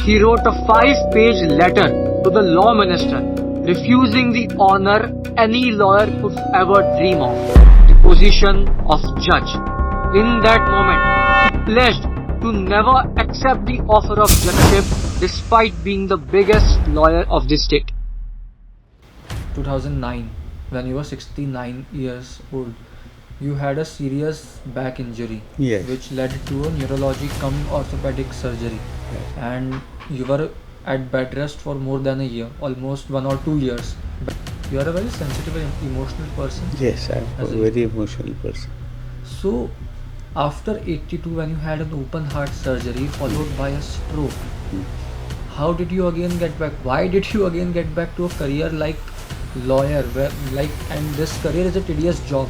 He wrote a 5-page letter to the law minister, refusing the honor any lawyer could ever dream of, the position of judge. In that moment, he pledged to never accept the offer of judgeship despite being the biggest lawyer of the state. 2009, when you were 69 years old, you had a serious back injury, Yes. which led to a neurology cum orthopedic surgery, and you were at bed rest for more than a year, almost 1 or 2 years. You are a very sensitive and emotional person. Yes, I'm a As a- very emotional person. So, after 82, when you had an open heart surgery followed by a stroke, how did you again get back? Why did you again get back to a career like lawyer, and this career is a tedious job?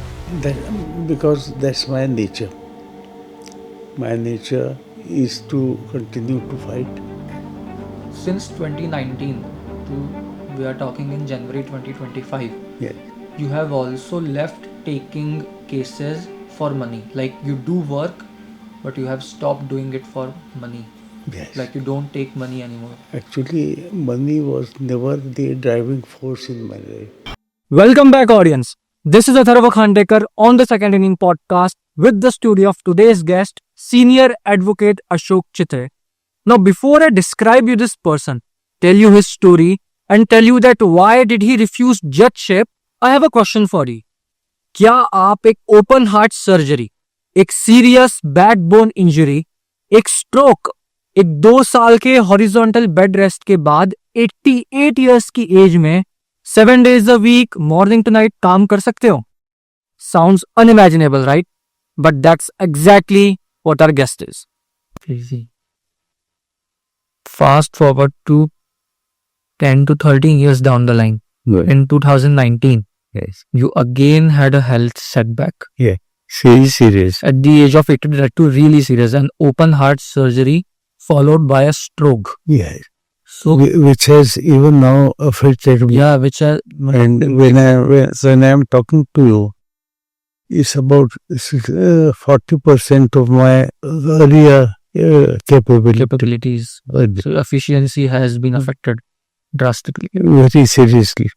Because that's my nature. My nature is to continue to fight. Since 2019 we are talking in January 2025, Yes. you have also left taking cases for money. Like, you do work, but you have stopped doing it for money. Yes. Like, you don't take money anymore. Actually, money was never the driving force in my life. Welcome back, audience. This is Atharva Khandekar on the Second Inning podcast with the studio of today's guest, Senior Advocate Ashok Chitale. Now, before I describe you this person, tell you his story, and tell you that why did he refuse judgeship, I have a question for you. क्या आप एक open heart surgery, एक serious backbone injury, एक stroke, एक 2 साल के horizontal bed rest के बाद 88 इयर्स की एज में 7 days a week, morning to night काम कर सकते हो? Sounds unimaginable, right? But that's exactly what our guest is. Crazy. Fast forward to 10 to 13 years down the line. Right. In 2019, Yes. you again had a health setback. Yeah. Serious. At the age of 80, that too really serious, an open heart surgery followed by a stroke. Yes. So, Which has even now affected me. yeah, which are, And when I'm talking to you, it's about 40% of my earlier capability. capabilities, so efficiency has been affected drastically. Very seriously.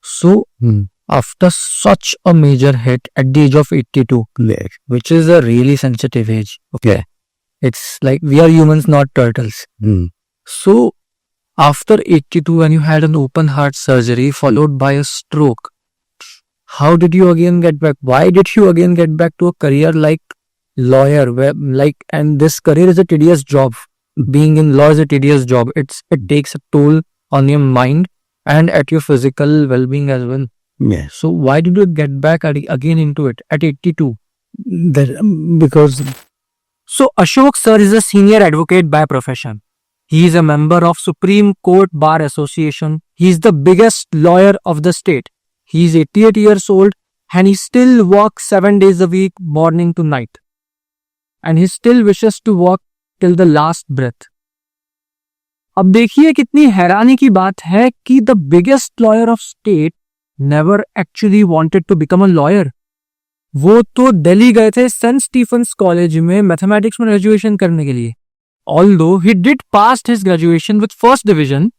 So, after such a major hit at the age of 82, Yes. which is a really sensitive age, Yeah. it's like we are humans, not turtles. So, after 82, when you had an open heart surgery followed by a stroke, how did you again get back? Why did you again get back to a career like lawyer? And this career is a tedious job. Being in law is a tedious job. It takes a toll on your mind and at your physical well-being as well. Yes. So, why did you get back again into it at 82? Because So, Ashok sir is a senior advocate by profession. He is a member of Supreme Court Bar Association. He is the biggest lawyer of the state. He is 88 years old and he still works 7 days a week, morning to night. And he still wishes to work till the last breath. अब देखिए कितनी हैरानी की बात है कि the biggest lawyer of state never actually wanted to become a lawyer. वो तो दिल्ली गए थे सेंट स्टीफन्स कॉलेज में मैथमेटिक्स में ग्रेजुएशन करने के लिए. Although he did pass his graduation with first division,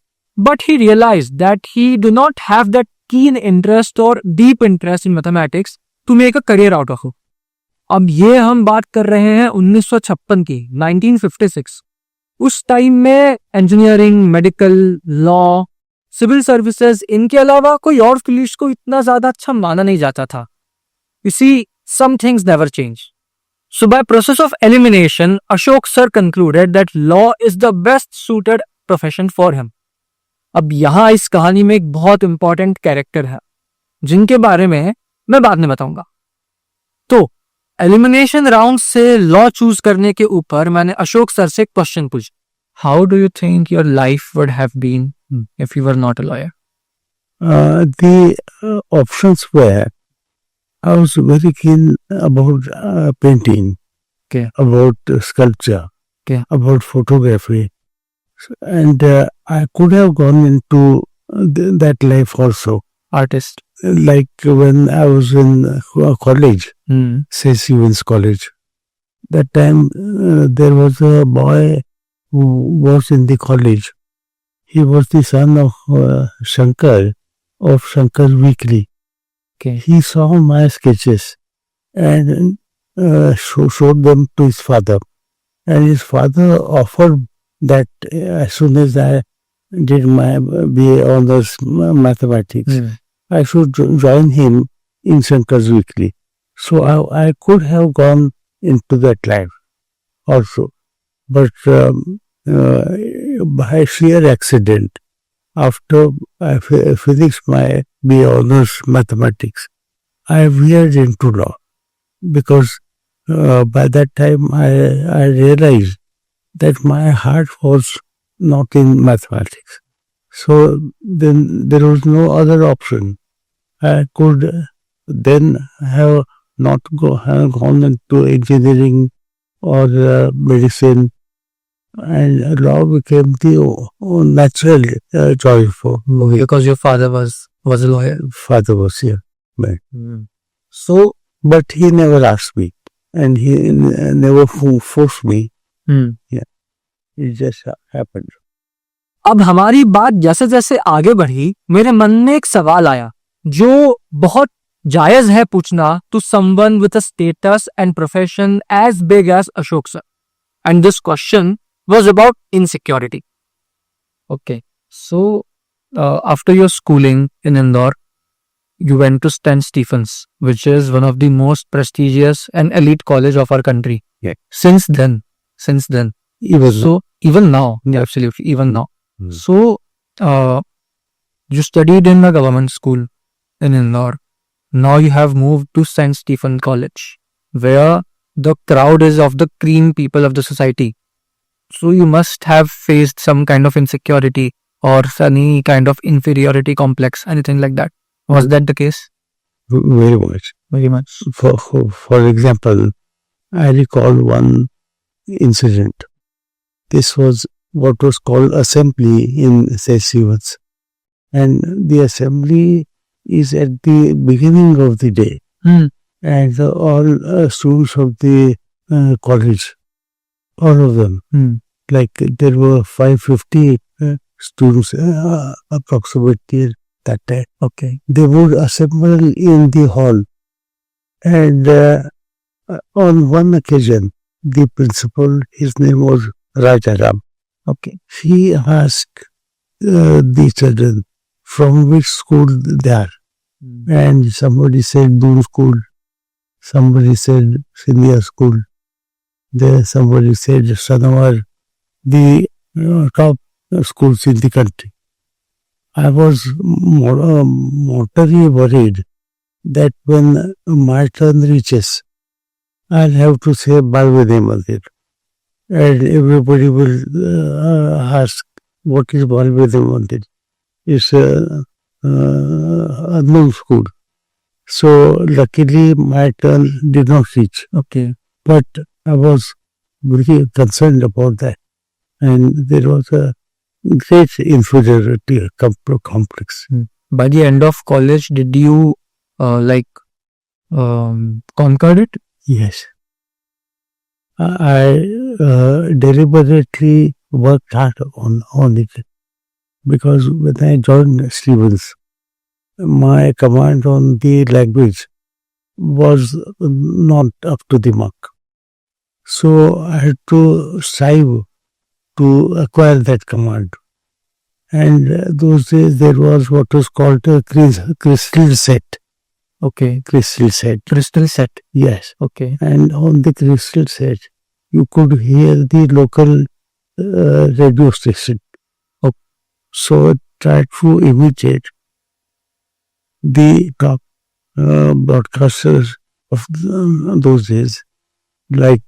but he realized that he do not have that keen interest or deep interest in mathematics to make a career out of it. अब ये हम बात कर रहे हैं 1956 की, 1956. उस time में engineering, medical, law, civil services, इनके अलावा कोई और फील्ड को इतना ज्यादा अच्छा माना नहीं जाता था. You see, some things never change. So by process of elimination, Ashok sir concluded that law is the best suited profession for him. अब यहाँ इस कहानी में एक बहुत इंपॉर्टेंट कैरेक्टर है जिनके बारे में मैं बाद में बताऊंगा. तो एलिमिनेशन राउंड से लॉ चूज करने के ऊपर मैंने अशोक सर से एक क्वेश्चन पूछा. How do you think your life would have been if you were not a lawyer? the options were, I was very keen about painting, Okay. about sculpture, Okay. about photography, and I could have gone into that life also. Artist. Like when I was in college, St. Stephen's College. That time there was a boy who was in the college. He was the son of Shankar of Shankar Weekly. Okay. He saw my sketches and showed them to his father. And his father offered that as soon as I did my BA honors mathematics, I should join him in Shankar's Weekly. So I could have gone into that life also. But by sheer accident, after I finished my BA honors mathematics, I veered into law because by that time I realized that my heart was not in mathematics. So then there was no other option. I could then have not have gone into engineering or medicine, and law became the natural choice for me. Because your father was a lawyer. Father was here. Right. So, But he never asked me, and he never forced me. It just happened. अब हमारी बात जैसे जैसे आगे बढ़ी, मेरे मन में एक सवाल आया जो बहुत जायज है पूछना to someone with a status and profession as big as Ashok sir. And this question was about insecurity. okay. So, after your schooling in Indore, you went to St. Stephen's, which is one of the most prestigious and elite college of our country. Yeah. Since then, even now, absolutely, even now. So, you studied in a government school in Indore. Now you have moved to St. Stephen College, where the crowd is of the cream people of the society. So you must have faced some kind of insecurity or any kind of inferiority complex, anything like that. Was that the case? Very much. Very much. For example, I recall one incident. This was what was called assembly in St. Stephen's. And the assembly is at the beginning of the day. And all students of the college, all of them, like there were 550 students approximately that time. Okay. They would assemble in the hall. And on one occasion, the principal, his name was Rajaram. Okay. He asked the children from which school they are. And somebody said Doon school, somebody said senior school, there somebody said Sanawar, the top schools in the country. I was mortally worried that when my turn reaches, I'll have to say Balvede Mandir. And everybody will ask, what is Balvede Mandir? It's unknown school. So luckily my turn did not reach. Okay. But I was very concerned about that. And there was a great inferiority complex. By the end of college, did you conquered it? Yes. I deliberately worked hard on it, because when I joined Stevens, my command on the language was not up to the mark. So I had to strive to acquire that command. And those days there was what was called a crystal set. Okay. Crystal set. Crystal set. Yes. Okay. And on the crystal set, you could hear the local radio station. Okay. So try to imitate the top broadcasters of those days, like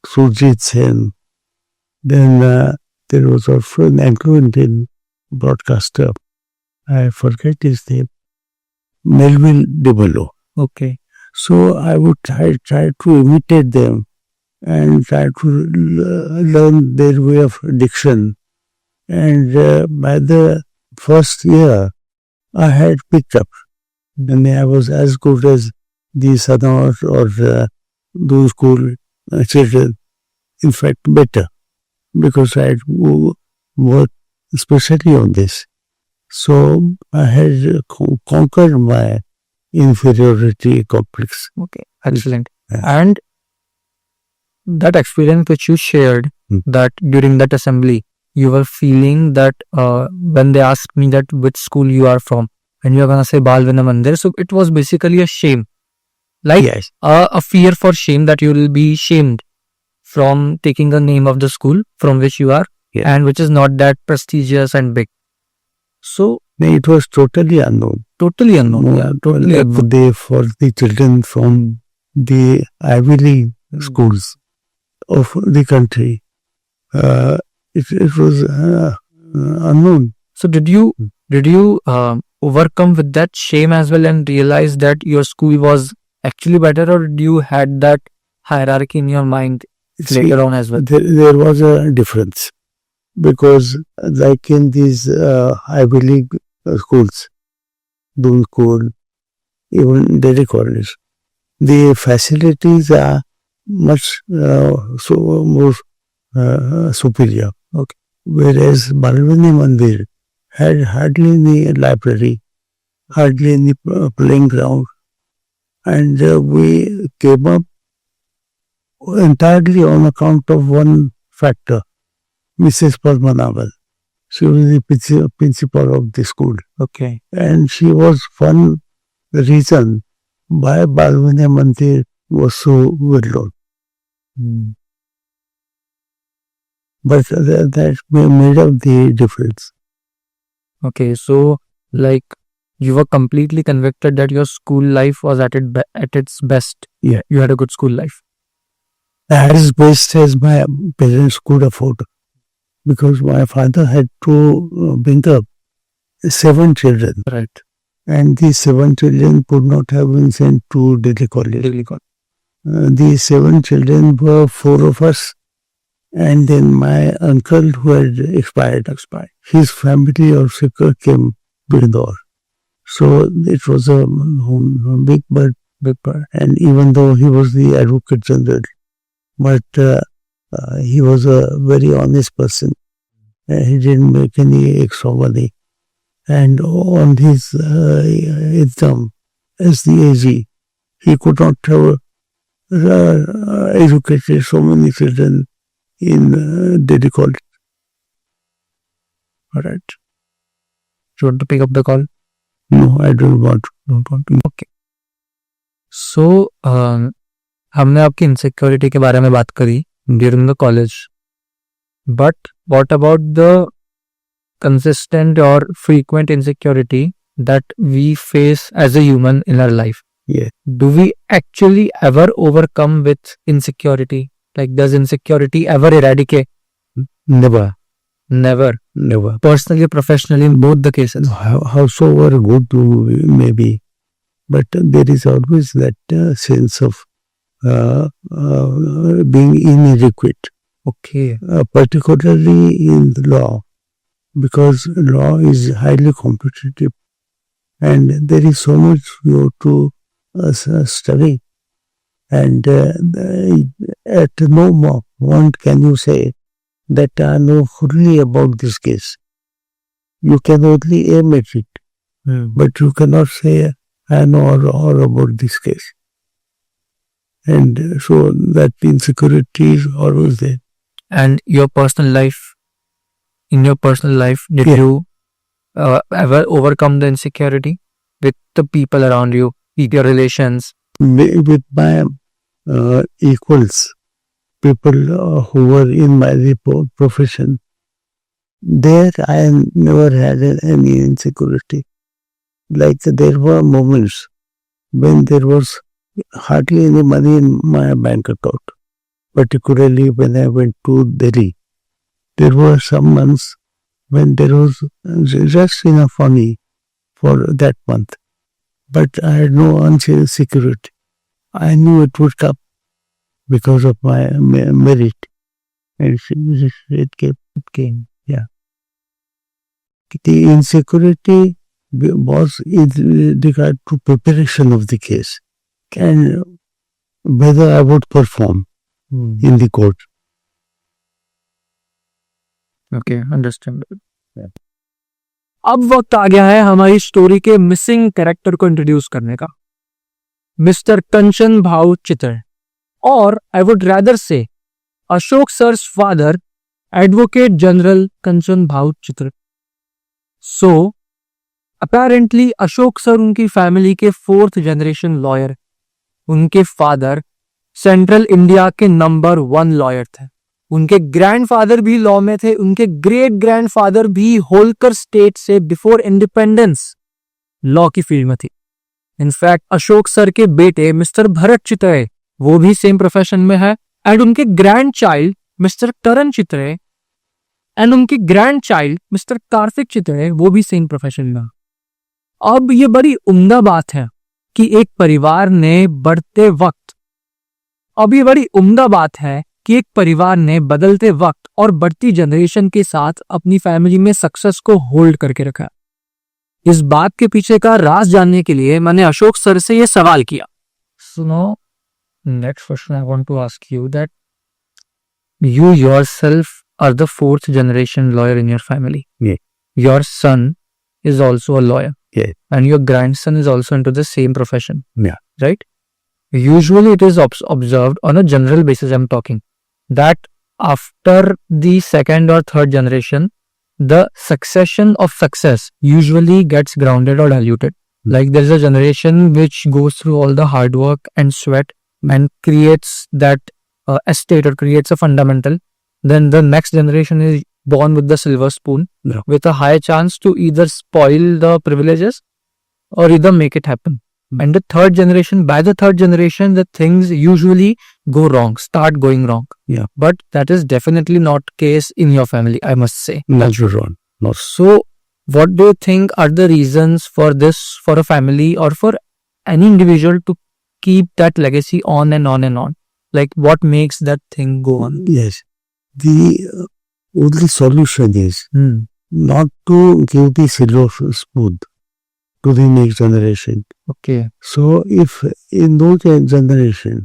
Surjit Sen. Then there was also an Anglo-Indian broadcaster, I forget his name, Melville DeBello. Okay. So I would try to imitate them and try to learn their way of diction. And by the first year, I had picked up. And I was as good as the Sanor or those school children. In fact, better. because I had worked especially on this. So I had conquered my inferiority complex. Okay, excellent. Yeah. And that experience which you shared, Hmm. that during that assembly, you were feeling that when they asked me that which school you are from, and you are gonna say Bal Vinay Mandir, so it was basically a shame, like Yes, a fear for shame that you will be shamed from taking the name of the school from which you are, Yeah. and which is not that prestigious and big. So it was totally unknown. totally unknown. No, Yeah, totally like unknown. for the children from the Ivy League schools of the country, it was unknown. So did you overcome with that shame as well and realize that your school was actually better, or did you had that hierarchy in your mind See, later on as well? there was a difference because, like in these Ivy League schools, Doon School, even Delhi College, the facilities are much more superior. Okay. Whereas Balvani Mandir had hardly any library, hardly any playing ground, and we came up entirely on account of one factor, Mrs. Padmanabhan. She was the principal of the school, Okay. and she was one reason why Balvani Mandir was so well known. But that made up the difference. Okay. So like you were completely convicted that your school life was at its best. Yeah. You had a good school life. As best as my parents could afford, because my father had to bring up 7 children, Right. and these 7 children could not have been sent to Delhi College. Really good. These 7 children were 4 of us, and then my uncle who had expired. His family also came to Indore. So it was a big bird, and even though he was the Advocate General, but he was a very honest person. He didn't make any extra money. And on his income as the AG, he could not have educated so many children in Delhi College. All right. Do you want to pick up the call? No, I don't want to. Okay. So हमने आपकी insecurity के बारे में बात करी during the college, but what about the consistent or frequent insecurity that we face as a human in our life? Yeah. Do we actually ever overcome with insecurity? Like, does insecurity ever eradicate? Never. Never. Personally or professionally, in both the cases. Howsoever good you may be, but there is always that sense of being inadequate. Okay. Particularly in the law, because law is highly competitive and there is so much you have to study, and at no point can you say that I know fully about this case. You can only aim at it, but you cannot say I know all about this case. And so that insecurity is always there. And your personal life, in your personal life, did you ever overcome the insecurity with the people around you, with your relations? With my equals, people who were in my profession, there I never had any insecurity. Like there were moments when there was hardly any money in my bank account, particularly when I went to Delhi. There were some months when there was just enough money for that month, but I had no insecurity. I knew it would come because of my merit, and it came. Yeah. The insecurity was in regard to preparation of the case and whether I would perform in the court. Okay, understand. अब वक्त आ गया है हमारी story के missing character को introduce करने का, mister कंचन भाऊ चितल, और आई would rather say Ashok sir's father, advocate general Kanchan Bhau Chitale. So apparently Ashok sir उनकी फैमिली के 4th जनरेशन लॉयर. उनके फादर सेंट्रल इंडिया के नंबर 1 लॉयर थे. उनके ग्रैंडफादर भी लॉ में थे. उनके ग्रेट ग्रैंडफादर भी होलकर स्टेट से बिफोर इंडिपेंडेंस लॉ की फील्ड में थी. इनफैक्ट अशोक सर के बेटे मिस्टर भरत चितले वो भी सेम प्रोफेशन में है, एंड उनके grandchild mister Karan Chitale and उनके grandchild mister Kartik Chitale वो भी सेम प्रोफेशन में. अब ये बड़ी उम्दा बात है कि एक परिवार ने बढ़ते वक्त अब ये बड़ी उम्दा बात है कि एक परिवार ने बदलते वक्त और बढ़ती जनरेशन के साथ अपनी फैमिली में सक्सेस को होल्ड करके रखा. इस बात के पीछे का राज जानने के लिए मैंने अशोक सर से ये सवाल किया. So now, next question I want to ask you that you yourself are the 4th generation lawyer in your family. Yeah. Your son is also a lawyer. Yeah. And your grandson is also into the same profession. Yeah. Right? Usually it is observed on a general basis, I'm talking, that after the 2nd or 3rd generation, the succession of success usually gets grounded or diluted. Like there's a generation which goes through all the hard work and sweat and creates that estate or creates a fundamental. Then the next generation is born with the silver spoon, Yeah. with a high chance to either spoil the privileges or either make it happen. And the 3rd generation, by the 3rd generation, the things usually go wrong, start going wrong. Yeah. But that is definitely not case in your family, I must say. Not wrong. Not So, what do you think are the reasons for this, for a family or for any individual to keep that legacy on and on and on? Like, what makes that thing go on? Yes. The only solution is Hmm. not to give the silver spoon to the next generation. Okay. So if in those generation,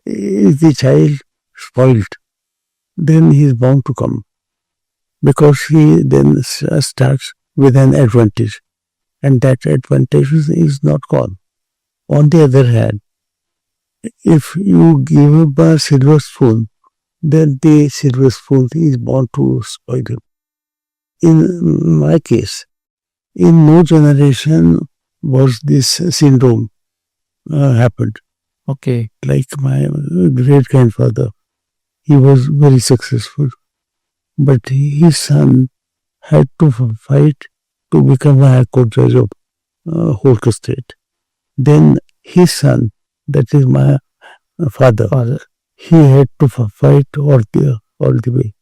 is the child spoiled, then he is bound to come, because he then starts with an advantage, and that advantage is not gone. On the other hand, if you give him a silver spoon, then the silver spoon is bound to spoil him. In my case, in no generation was this syndrome happened. Okay. Like my great grandfather, he was very successful, but his son had to fight to become a high court judge of Holker State. Then his son, that is my father, he had to fight all the way.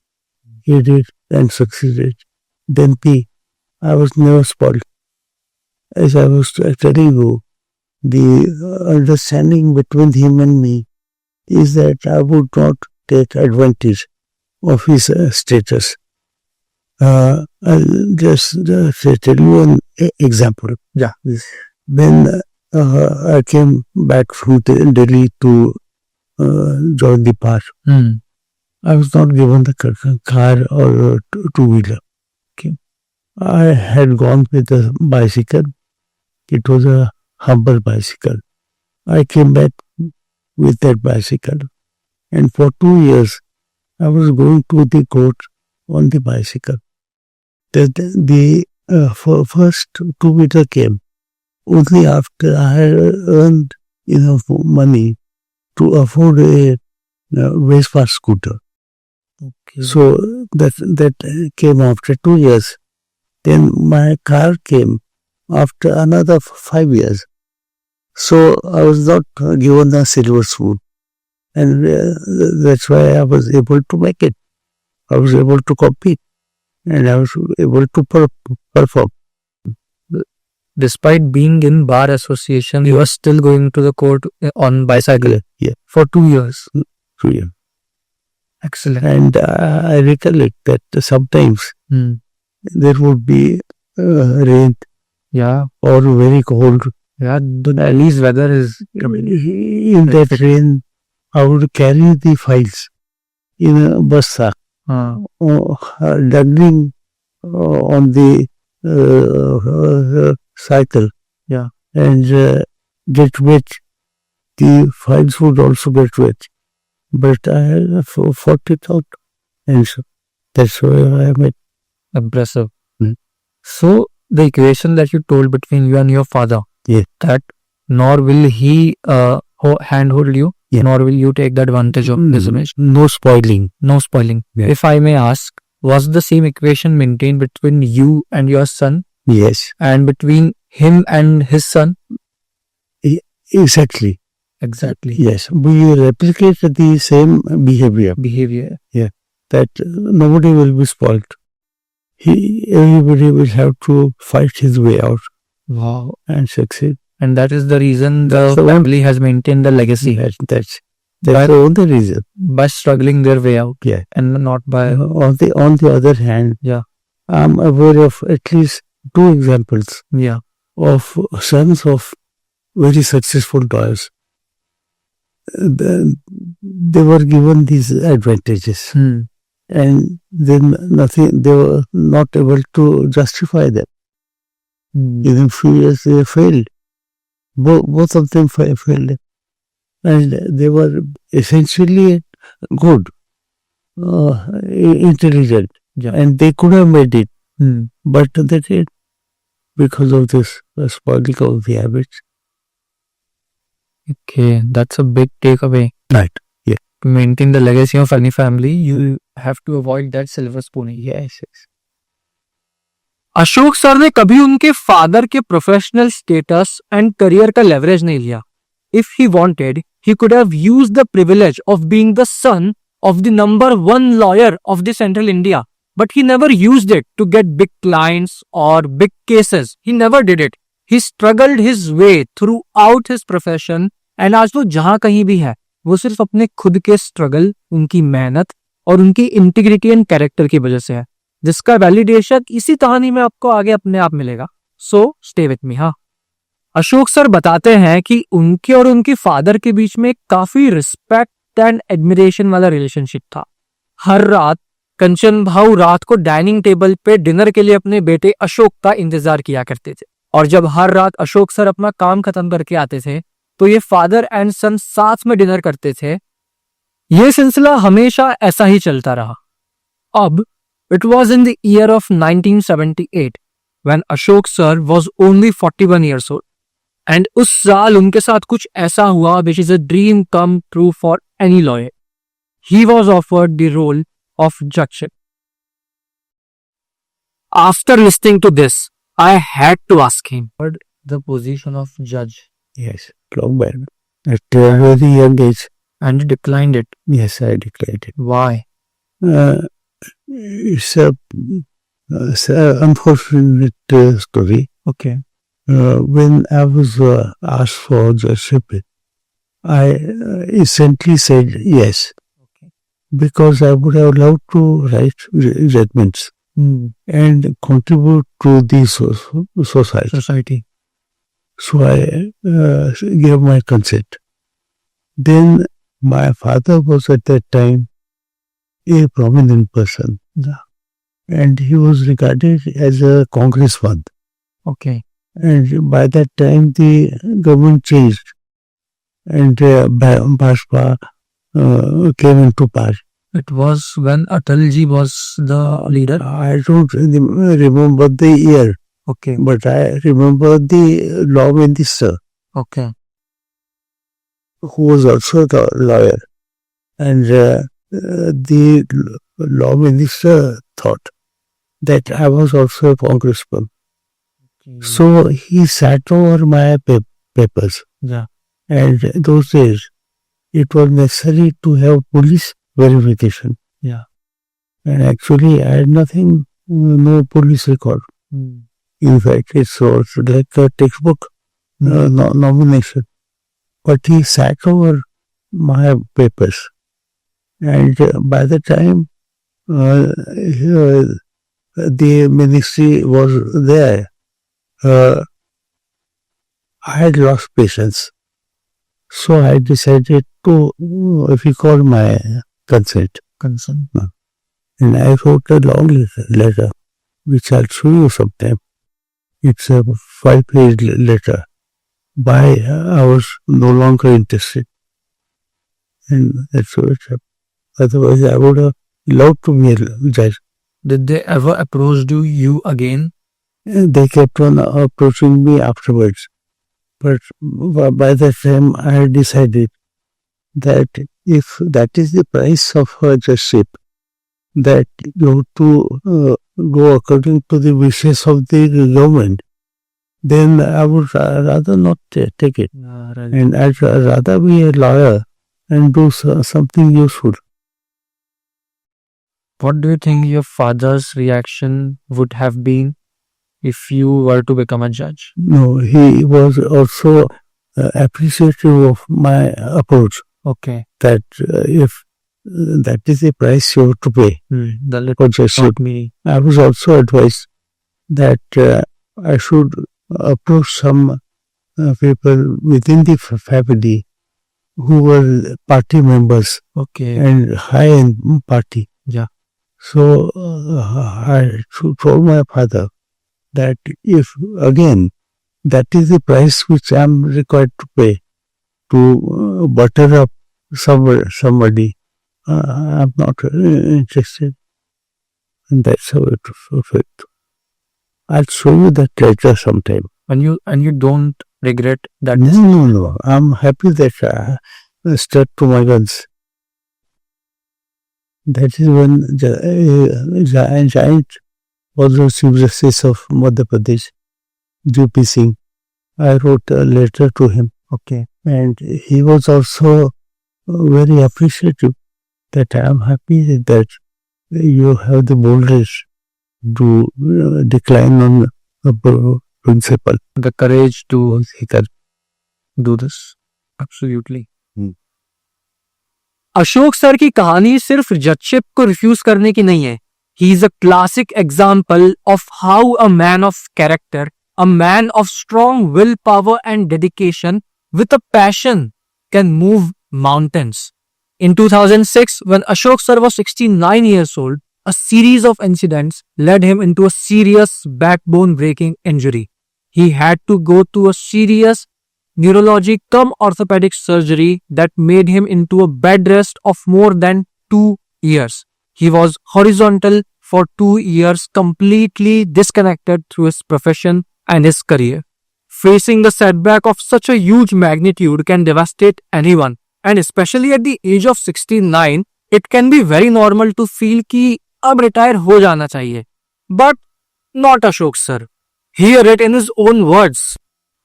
He did and succeeded. Then I was never spoiled. As I was telling you, the understanding between him and me is that I would not take advantage of his status. I'll just tell you an example. Yeah. When I came back from Delhi to join the bar, Hmm. I was not given the car or two-wheeler. Okay. I had gone with a bicycle. It was a humble bicycle. I came back with that bicycle, and for 2 years I was going to the court on the bicycle. The first two-wheeler came only after I had earned enough money to afford a Vespa scooter. Okay. So that came after 2 years. Then my car came after another 5 years. So I was not given a silver spoon, and that's why I was able to make it. I was able to compete, and I was able to perform. Despite being in bar association, you are still going to the court on bicycle. Yeah. For 2 years. 2 years. Excellent. And I recollect that sometimes Hmm. there would be rain Yeah. or very cold. Yeah. The Delhi's weather is In that rain, I would carry the files in a bus sack juggling on the cycle. Yeah. And get wet. The files would also get wet. But I fought it out. And so that's why I met. Impressive. Hmm. So the equation that you told between you and your father, Yeah. that nor will he handhold you, Yeah. nor will you take the advantage of his image. No spoiling. No spoiling. Yeah. If I may ask, was the same equation maintained between you and your son, Yes, and between him and his son? exactly. Exactly. Yes, we replicate the same behavior. Behavior. That nobody will be spoiled. Everybody will have to fight his way out Wow. and succeed. And that is the reason That's the the family has maintained the legacy That's But- the only reason. by struggling their way out. Yeah. And not by. On the other hand, Yeah. I'm aware of at least 2 examples Yeah. of sons of very successful lawyers. They were given these advantages, and then they were not able to justify them. Within few years they failed. Both of them failed, and they were essentially good, intelligent, Yeah. and they could have made it, Hmm. but they did because of this spoiling of the habits. Okay, that's a big takeaway. Right. To maintain the legacy of any family, you have to avoid that silver spooning. Yes. Ashok sir ने कभी उनके father के professional status and career का leverage नहीं लिया. If he wanted he could have used the privilege of being the son of the number 1 lawyer of the central India, but he never used it to get big clients or big cases. He never did it. He struggled his way throughout his profession, and आज वो जहां कहीं भी है वो सिर्फ अपने खुद के स्ट्रगल, उनकी मेहनत और उनकी इंटीग्रिटी एंड कैरेक्टर की वजह से है, जिसका वैलिडेशन इसी कहानी में आपको आगे अपने आप मिलेगा. So stay with me. हाँ, अशोक सर बताते हैं कि उनके और उनके फादर के बीच में काफी रिस्पेक्ट एंड एडमिरेशन वाला रिलेशनशिप था. हर रात कंचन भाऊ रात को डाइनिंग टेबल पे डिनर के लिए अपने बेटे अशोक का इंतजार किया करते थे, और जब हर रात अशोक सर अपना काम खत्म करके आते थे तो ये फादर एंड सन साथ में डिनर करते थे. ये सिलसिला हमेशा ऐसा ही चलता रहा. अब it was in the year of 1978 when Ashok sir was only 41 years old. And उस साल उनके साथ कुछ ऐसा हुआ which is a dream come true for any lawyer. He was offered the role of judgeship. After listening to this, I had to ask him. The position of judge, Yes, long back. At a very young age. and he declined it. Yes, I declared it. Why? It's a unfortunate story. Okay. When I was asked for judgeship, I essentially said yes, Okay. because I would have loved to write judgments and contribute to the society. Society. So I gave my consent. Then my father was at that time a prominent person, and he was regarded as a congressman. Okay. And by that time, the government changed, and Bhajpa came into power. It was when Atalji was the leader. I don't remember the year, Okay. but I remember the law minister, Okay. who was also the lawyer, and the law minister thought that I was also a congressman. So he sat over my papers. Yeah. And those days, it was necessary to have police verification. Yeah. And actually, I had nothing, no police record. In fact, it's also like a textbook nomination. But he sat over my papers. And by the time the ministry was there, I had lost patience. So I decided to record my consent. Concern. And I wrote a long letter, which I'll show you sometime. It's a 5-page letter. Why I was no longer interested. And that's what happened. Otherwise, I would have loved to be a judge. Did they ever approach you again? And they kept on approaching me afterwards. But by that time, I had decided that if that is the price of judgeship, that you have to go according to the wishes of the government, then I would rather not take it. Right. And I'd rather be a lawyer and do something useful. What do you think your father's reaction would have been if you were to become a judge? No, he was also appreciative of my approach, Okay. that if that is the price you have to pay The little for judgeship. taught me. I was also advised that I should approach some people within the family who were party members Okay. and high in party. Yeah. So I told my father that if again that is the price which I am required to pay to butter up somebody, I am not interested. And that's how it was. I'll show you that later sometime. And you don't regret that? No. I'm happy that I stuck to my guns. That is when giant was the Chief Justice of Madhya Pradesh, G.P. Singh. I wrote a letter to him. Okay. And he was also very appreciative that I am happy that you have the boldness to decline on the principle. The courage to do this. Absolutely. Ashok sir की कहानी सिर्फ judgeship को refuse करने की नहीं है. He is a classic example of how a man of character, a man of strong will power and dedication with a passion can move mountains. In 2006, when Ashok sir was 69 years old, a series of incidents led him into a serious backbone-breaking injury. He had to go to a serious neurologic orthopedic surgery that made him into a bed rest of more than 2 years. He was horizontal for 2 years, completely disconnected through his profession and his career. Facing the setback of such a huge magnitude can devastate anyone, and especially at the age of 69, it can be very normal to feel कि अब retire हो जाना चाहिए. But not Ashok sir. Here it in his own words.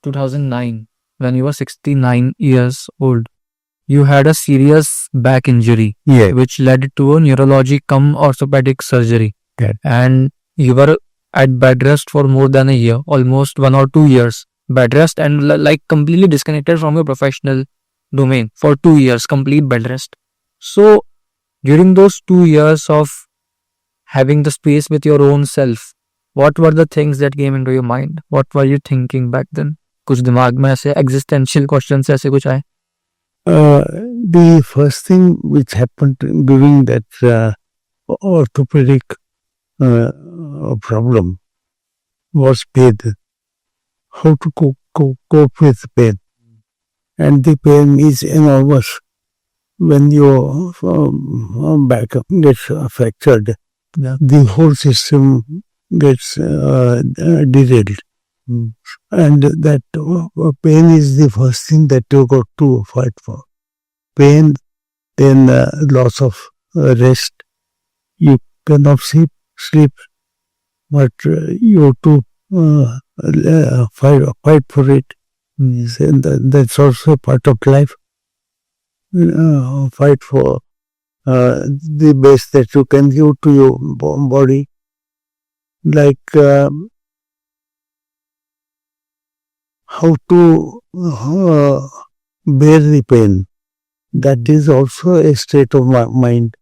2009, when you were 69 years old, you had a serious back injury, Yeah. which led to a neurologic orthopedic surgery. Yeah. And you were at bed rest for more than a year, almost 1 or 2 years. Bed rest and like completely disconnected from your professional domain for 2 years, complete bed rest. So during those 2 years of having the space with your own self, what were the things that came into your mind? What were you thinking back then? कुछ दिमाग में ऐसे existential questions ऐसे कुछ आए? The first thing which happened during that orthopedic problem was pain. How to cope with pain. And the pain is enormous when your back gets fractured. Yeah. The whole system gets derailed. And that pain is the first thing that you got to fight for. Pain, then loss of rest. You cannot sleep, but you have to fight for it. And that's also part of life. Fight for the best that you can give to your body. Like how to bear the pain. That is also a state of mind.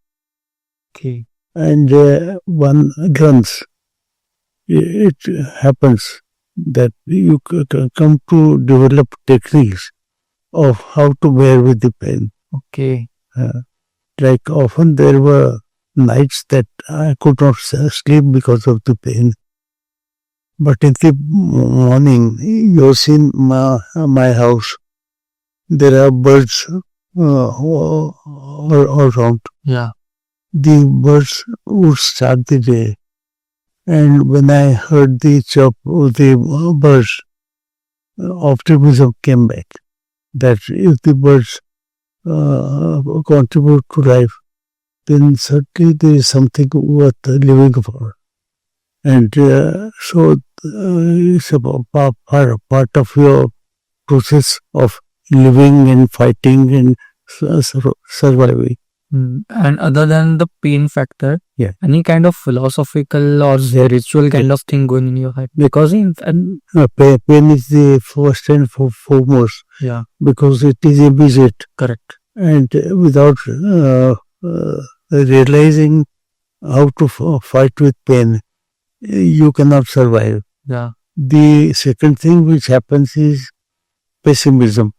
Okay. And one learns. It happens that you come to develop techniques of how to bear with the pain. Okay. Like often there were nights that I could not sleep because of the pain. But in the morning, you've seen my house. There are birds all around. Yeah. The birds would start the day. And when I heard the chirp of the birds, optimism came back. That if the birds contribute to life, then certainly there is something worth living for. And so it's a part of your process of living and fighting and surviving. And other than the pain factor, Yeah. any kind of philosophical or spiritual kind of thing going in your head? Because Pain is the first and foremost yeah, because it is immediate. correct. And without realizing how to fight with pain, you cannot survive. Yeah. The second thing which happens is pessimism.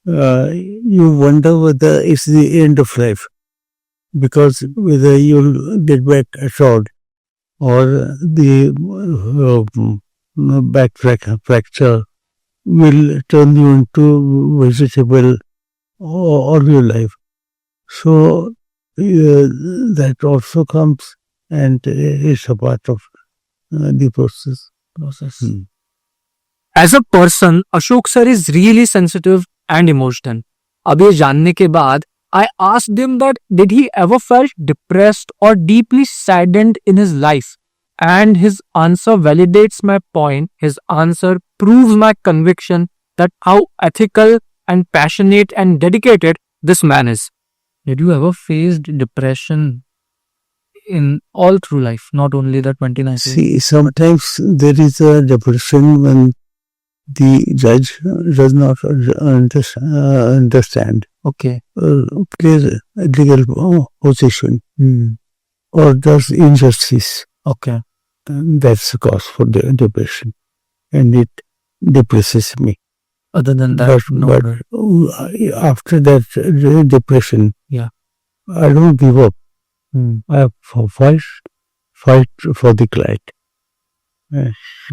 You wonder whether it's the end of life because whether you'll get back at all or the back fracture will turn you into vegetable all your life. So that also comes and is a part of the process. As a person, Ashok sir is really sensitive and emotional. अब ये जानने के बाद, I asked him that did he ever felt depressed or deeply saddened in his life? And his answer validates my point. His answer proves my conviction that how ethical and passionate and dedicated this man is. Did you ever faced depression in all through life, not only the 2019? See, sometimes there is a depression when the judge does not understand Okay. plays a legal position or does injustice. Okay. That's the cause for the depression, and it depresses me. Other than that, But after that depression, Yeah. I don't give up. I fight for the client.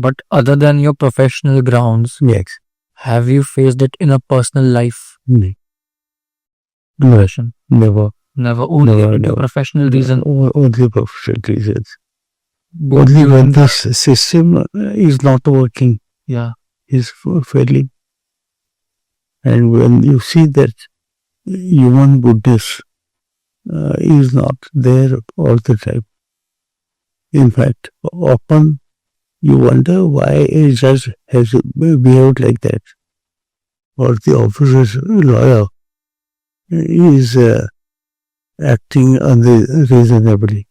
But other than your professional grounds, Yes. have you faced it in a personal life? No. Depression? Never. Never. Only Never, the never. professional reason. Only professional reasons. Both Only you when and the system is not working, yeah. is failing. And when you see that human goodness is not there all the time. In fact, often you wonder why a judge has behaved like that, or the officer's lawyer is acting unreasonably.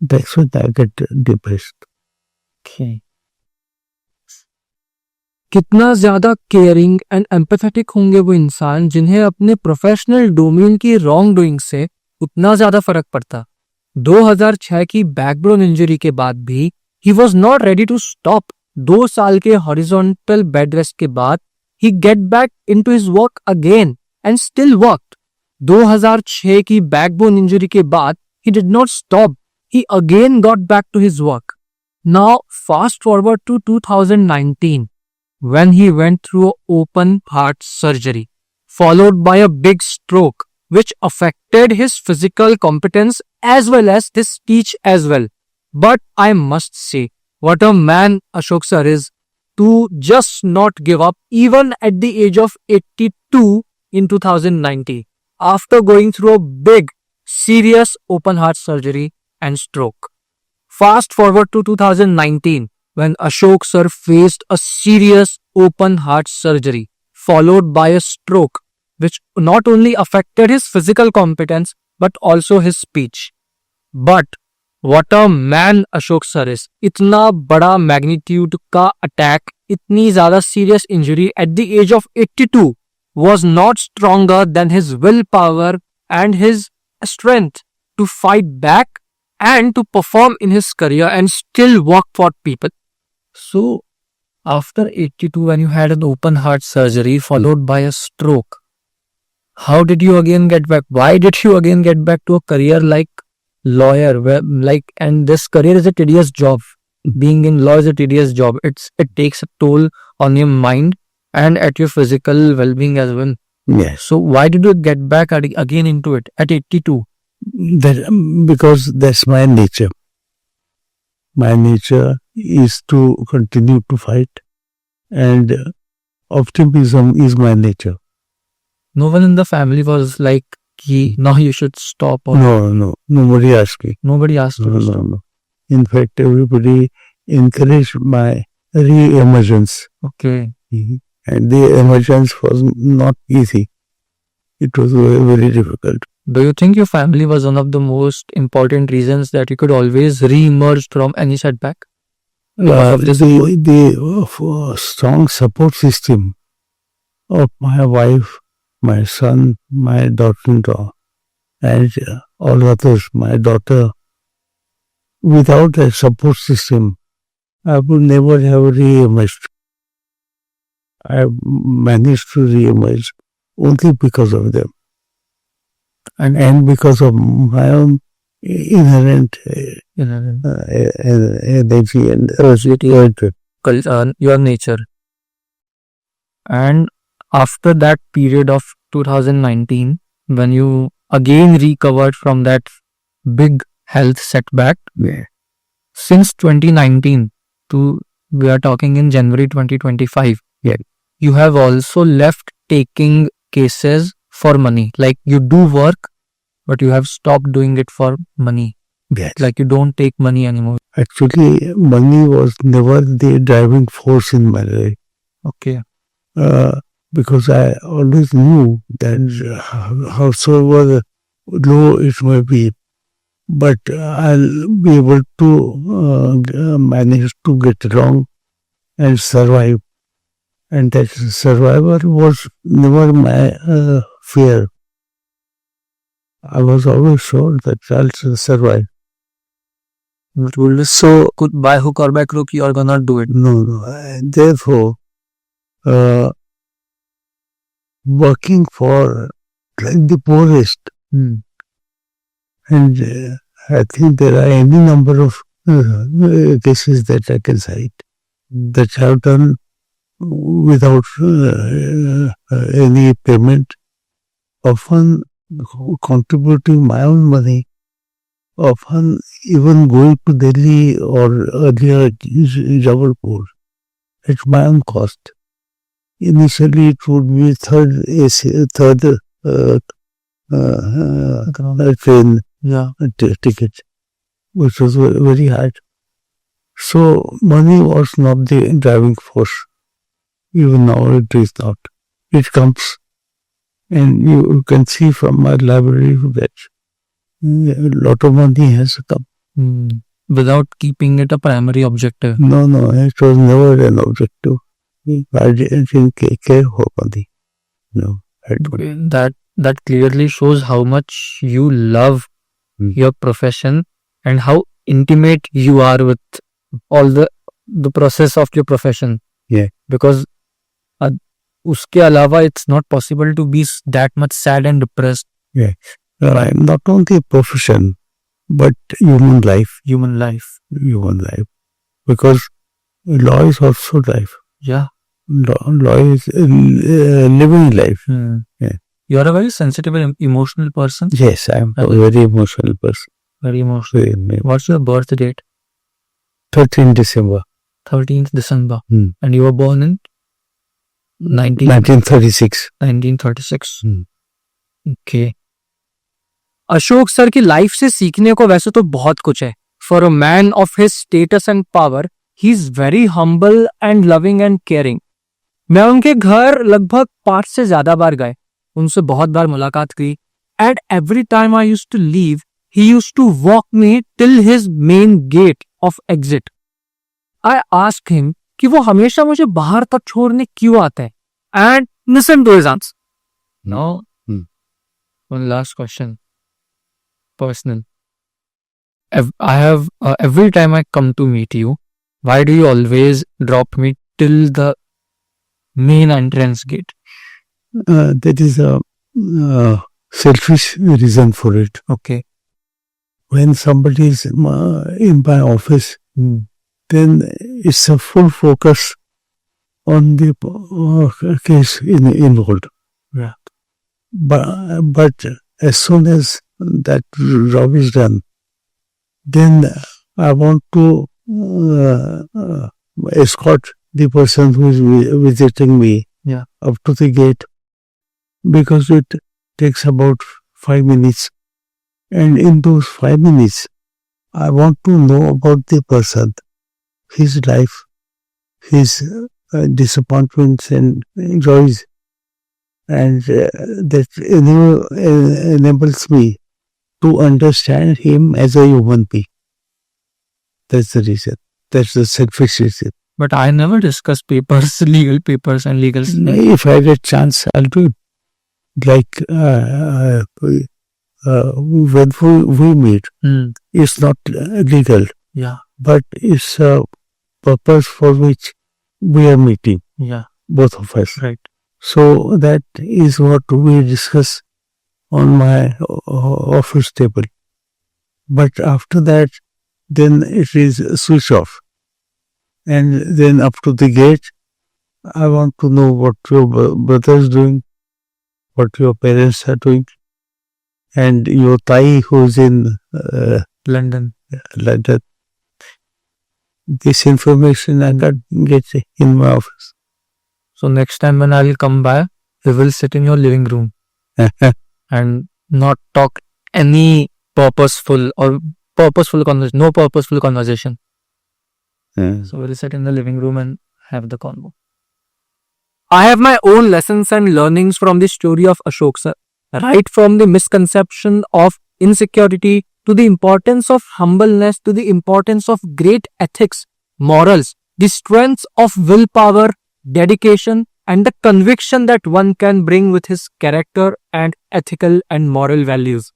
That's when I get depressed. Okay. कितना ज्यादा caring and empathetic होंगे वो इंसान जिन्हें अपने professional domain की wrong doing से उतना ज्यादा फर्क पड़ता। 2006 की बैकबोन इंजरी के बाद भी he was not ready to stop. 2 साल के हॉरिजॉन्टल बेड रेस्ट के बाद he get back into his work again and still worked. 2006 की बैकबोन इंजरी के बाद he did not stop, he again got back to his work. Now fast forward to 2019 when he went through open heart surgery, followed by a big stroke, which affected his physical competence as well as his speech as well. But I must say, what a man Ashok sir is to just not give up even at the age of 82 in 2019 after going through a big, serious open heart surgery and stroke. Fast forward to 2019 when Ashok sir faced a serious open heart surgery followed by a stroke which not only affected his physical competence but also his speech. But what a man Ashok sir is. इतना बड़ा magnitude का attack, इतनी ज़्यादा serious injury at the age of 82 was not stronger than his willpower and his strength to fight back and to perform in his career and still work for people. So, after 82, when you had an open heart surgery followed by a stroke, How did you again get back? Why did you again get back to a career like lawyer? And this career is a tedious job. Being in law is a tedious job. It takes a toll on your mind and at your physical well-being as well. Yes. So why did you get back again into it at 82? Because that's my nature. My nature is to continue to fight, and optimism is my nature. No one in the family was like, now you should stop. Or No, nobody asked me. Nobody asked you to stop. No. In fact, everybody encouraged my re-emergence. Okay. And the emergence was not easy. It was very, very difficult. Do you think your family was one of the most important reasons that you could always re-emerge from any setback? The strong support system of my wife, my son, my daughter-in-law, and all others, my daughter. Without a support system, I would never have re-emerged. I managed to re-emerge only because of them. And because of my own inherent energy and your nature. And after that period of 2019, when you again recovered from that big health setback, since 2019 to we are talking in January 2025, you have also left taking cases for money. Like you do work, but you have stopped doing it for money. Yes. Like you don't take money anymore. Actually, money was never the driving force in my life. Okay. Because I always knew that howsoever low it may be, but I'll be able to manage to get along and survive. And that survival was never my fear. I was always sure that I'll survive. So, by hook or by crook, you are gonna do it. No. Therefore, working for like the poorest, and I think there are any number of cases that I can cite that I have done without any payment, often contributing my own money, often even going to Delhi or earlier Jabalpur at my own cost. Initially, it would be third train ticket, which was very hard. So money was not the driving force. Even now it is not. It comes, and you can see from my library that a lot of money has come. Without keeping it a primary objective. No, it was never an objective. I didn't care for money. No. That clearly shows how much you love your profession and how intimate you are with all the process of your profession. Yeah. Because uske alawa it's not possible to be that much sad and depressed. Yeah. Not only profession, but human life. Human life. Because law is also life. Yeah. Law is living life. Yeah. You are a very sensitive and emotional person. Yes, I am a very emotional person. Very emotional. What's your birth date? 13th December. 13th December. And you were born in 1936. 1936. Okay. Ashok sir की life से सीखने को वैसे तो बहुत कुछ है. For a man of his status and power, he is very humble and loving and caring. मैं उनके घर लगभग 5 से ज्यादा बार गए, उनसे बहुत बार मुलाकात की. At every time I used to leave, he used to walk me till his main gate of exit. I asked him कि वो हमेशा मुझे बाहर तक छोड़ने क्यों आता है, and listen to his answer. Now, one last question. Personal. I have every time I come to meet you, why do you always drop me till the main entrance gate? That is selfish reason for it. Okay. When somebody is in my office, then it's a full focus on the case involved. Yeah. But as soon as that job is done, then I want to escort the person who is visiting me Yeah. up to the gate, because it takes about 5 minutes. And in those 5 minutes, I want to know about the person, his life, his disappointments and joys. And that enables me to understand him as a human being. That's the reason. That's the selfish reason. But I never discuss papers, legal papers and legal stuff. If I get chance, I'll do it. Like when we meet, it's not legal, Yeah. but it's a purpose for which we are meeting, Yeah. both of us. Right. So that is what we discuss on my office table. But after that, then it is switch off. And then up to the gate, I want to know what your brother is doing, what your parents are doing, and your Thai who's in London. London. This information I can get in my office. So next time when I will come by, we will sit in your living room and not talk any purposeful conversation, no purposeful conversation. So we'll sit in the living room and have the convo. I have my own lessons and learnings from the story of Ashok sir, right from the misconception of insecurity to the importance of humbleness to the importance of great ethics, morals, the strengths of willpower, dedication, and the conviction that one can bring with his character and ethical and moral values.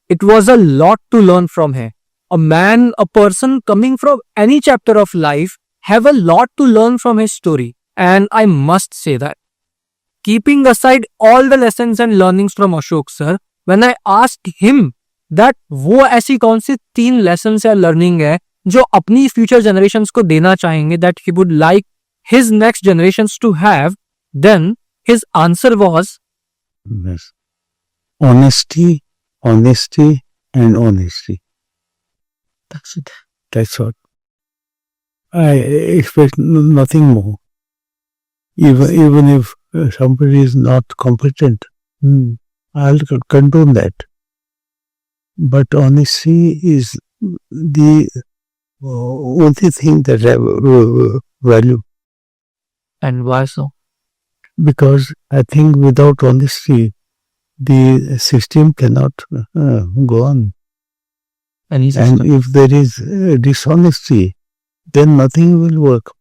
It was a lot to learn from him. A person coming from any chapter of life have a lot to learn from his story. And I must say that. Keeping aside all the lessons and learnings from Ashok sir, when I asked him that वो ऐसी कौन सी 3 lessons या learning है जो अपनी future generations को देना चाहेंगे, that he would like his next generations to have, then his answer was Yes. Honesty, honesty, and honesty. that's it. That's what. I expect nothing more. Even if somebody is not competent, I'll condone that. But honesty is the only thing that I value. And why so? Because I think without honesty, the system cannot go on. And he's And if there is dishonesty, then nothing will work.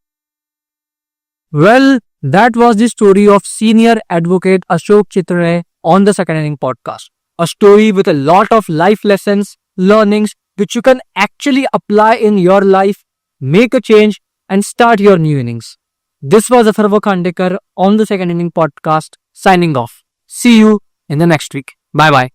Well, that was the story of Senior Advocate Ashok Chitale on the Second Inning podcast. A story with a lot of life lessons, learnings, which you can actually apply in your life, make a change, and start your new innings. This was Atharva Khandekar on the Second Inning podcast, signing off. See you in the next week. Bye bye.